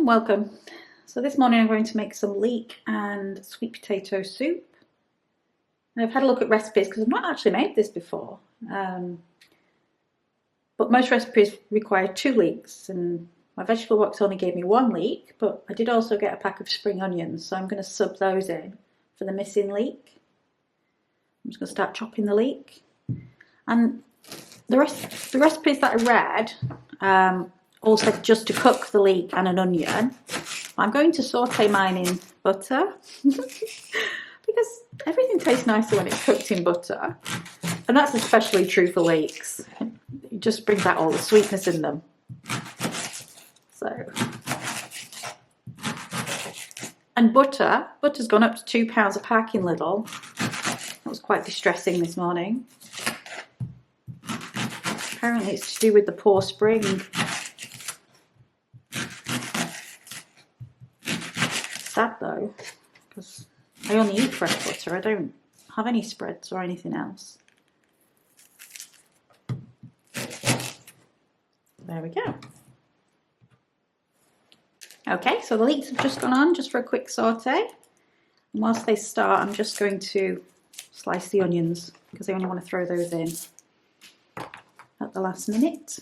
and welcome. So this morning I'm going to make some leek and sweet potato soup. And I've had a look at recipes because I've not actually made this before. But most recipes require 2 leeks, and my vegetable box only gave me 1 leek, but I did also get a pack of spring onions, so I'm going to sub those in for the missing leek. I'm just going to start chopping the leek. And the recipes that I read all said just to cook the leek and an onion. I'm going to saute mine in butter because everything tastes nicer when it's cooked in butter, and that's especially true for leeks. It just brings out all the sweetness in them. So, and butter's gone up to £2 a pack in Lidl. That was quite distressing this morning. Apparently it's to do with the poor spring. Sad though, because I only eat fresh butter. I don't have any spreads or anything else. There we go. Okay, so the leeks have just gone on just for a quick saute. And whilst they start, I'm just going to slice the onions because I only want to throw those in at the last minute.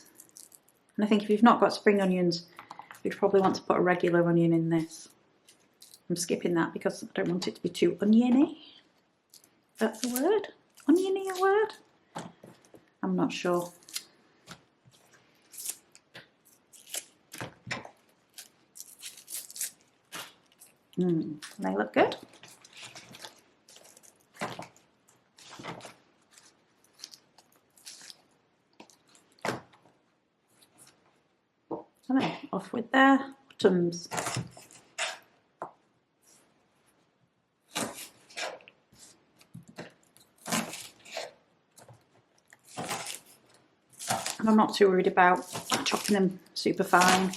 And I think if you've not got spring onions, you'd probably want to put a regular onion in this. I'm skipping that because I don't want it to be too oniony. That's a word? Oniony a word? I'm not sure. They look good. And then off with their bottoms. And I'm not too worried about chopping them super fine.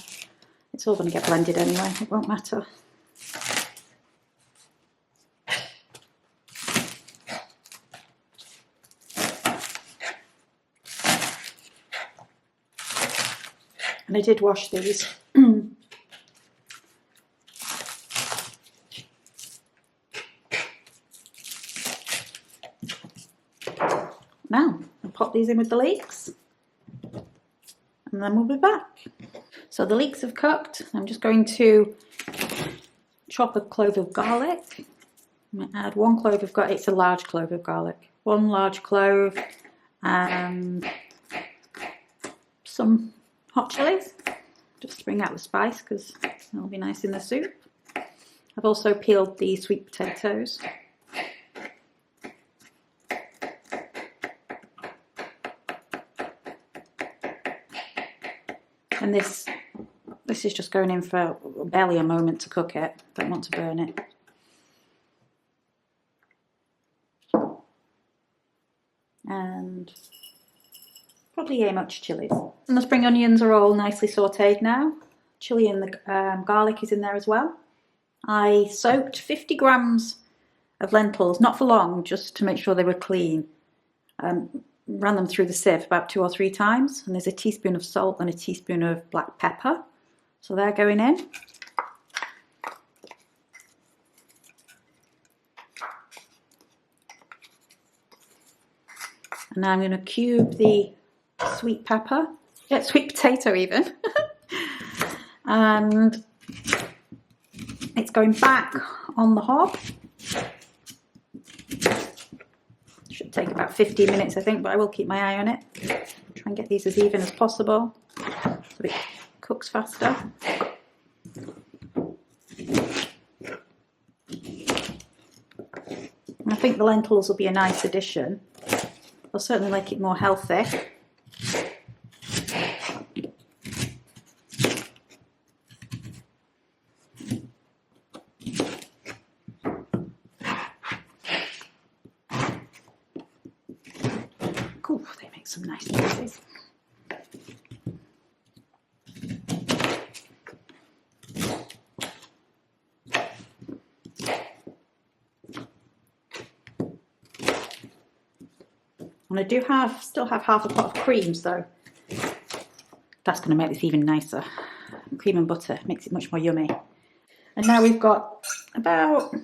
It's all going to get blended anyway, it won't matter. And I did wash these. Now, I'll pop these in with the leeks. And then we'll be back. So the leeks have cooked. I'm just going to chop a clove of garlic. I'm going to add 1 clove of garlic. It's a large clove of garlic. 1 large clove and some hot chilies, just to bring out the spice because it'll be nice in the soup. I've also peeled the sweet potatoes. And this is just going in for barely a moment to cook it. Don't want to burn it. And probably much chilies. And the spring onions are all nicely sautéed now. Chili and the garlic is in there as well. I soaked 50 grams of lentils, not for long, just to make sure they were clean. Ran them through the sieve about 2 or 3 times, and there's a teaspoon of salt and a teaspoon of black pepper. So they're going in. And now I'm going to cube the sweet potato even. And it's going back on the hob. Should take about 15 minutes I think, but I will keep my eye on it. Try and get these as even as possible so it cooks faster. And I think the lentils will be a nice addition. They'll certainly make it more healthy. Ooh, they make some nice noises. And I do still have half a pot of cream, so that's going to make this even nicer. cream and butter. Makes it much more yummy. And now we've got about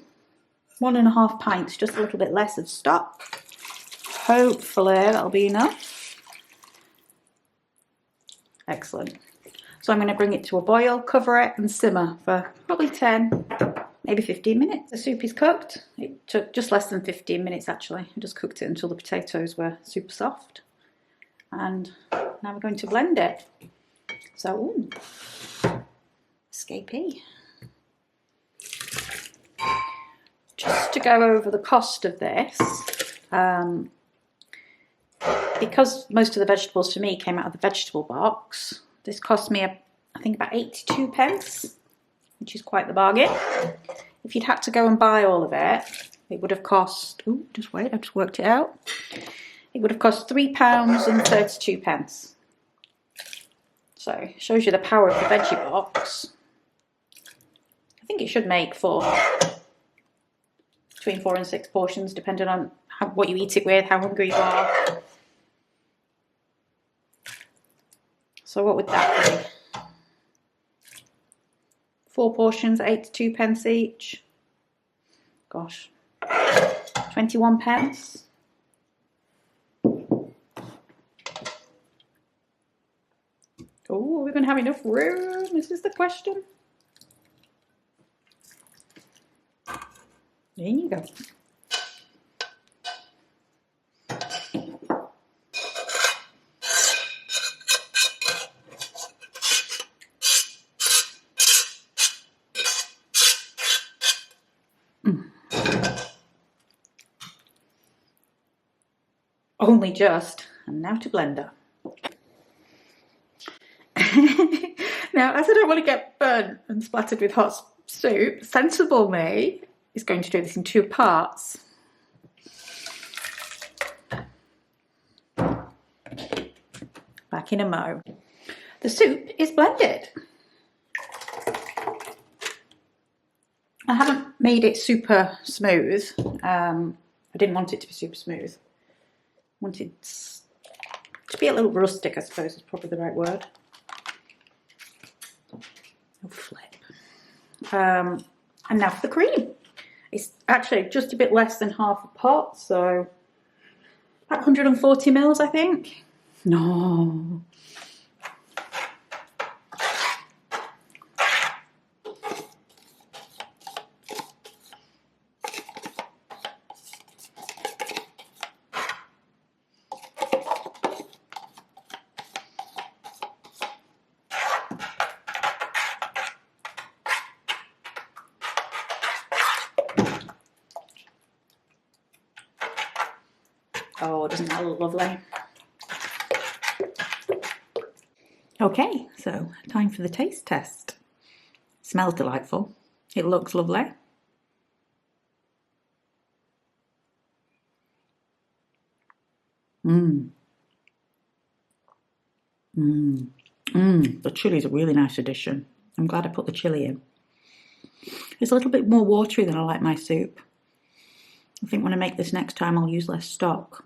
1.5 pints, just a little bit less of stock. Hopefully that'll be enough. Excellent. So I'm going to bring it to a boil, cover it and simmer for probably 10, maybe 15 minutes. The soup is cooked. It took just less than 15 minutes actually. I just cooked it until the potatoes were super soft. And now we're going to blend it. So, ooh, escapee. Just to go over the cost of this, because most of the vegetables for me came out of the vegetable box, this cost me, I think, about 82 pence, which is quite the bargain. If you'd had to go and buy all of it, it would have cost, oh, just wait, I've just worked it out. It would have cost £3.32. So, it shows you the power of the veggie box. I think it should make between 4 and 6 portions, depending on what you eat it with, how hungry you are. So what would that be? 4 portions, 82 pence each. Gosh, 21 pence. Oh, are we going to have enough room? This is the question. There you go. Only just. And now to blender. Now, as I don't want to get burnt and splattered with hot soup, sensible me is going to do this in 2 parts. Back in a mo. The soup is blended. I haven't made it super smooth. I didn't want it to be super smooth. I wanted it to be a little rustic, I suppose is probably the right word. Oh, flip. And now for the cream. It's actually just a bit less than half a pot, so about 140 mils, I think. No. Oh, doesn't that look lovely? Okay, so time for the taste test. Smells delightful. It looks lovely. The chilli is a really nice addition. I'm glad I put the chilli in. It's a little bit more watery than I like my soup. I think when I make this next time, I'll use less stock.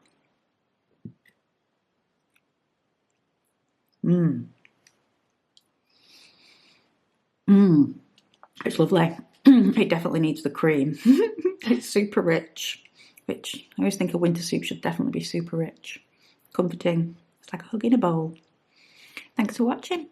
It's lovely. It definitely needs the cream. It's super rich, which I always think a winter soup should definitely be super rich. Comforting. It's like a hug in a bowl. Thanks for watching.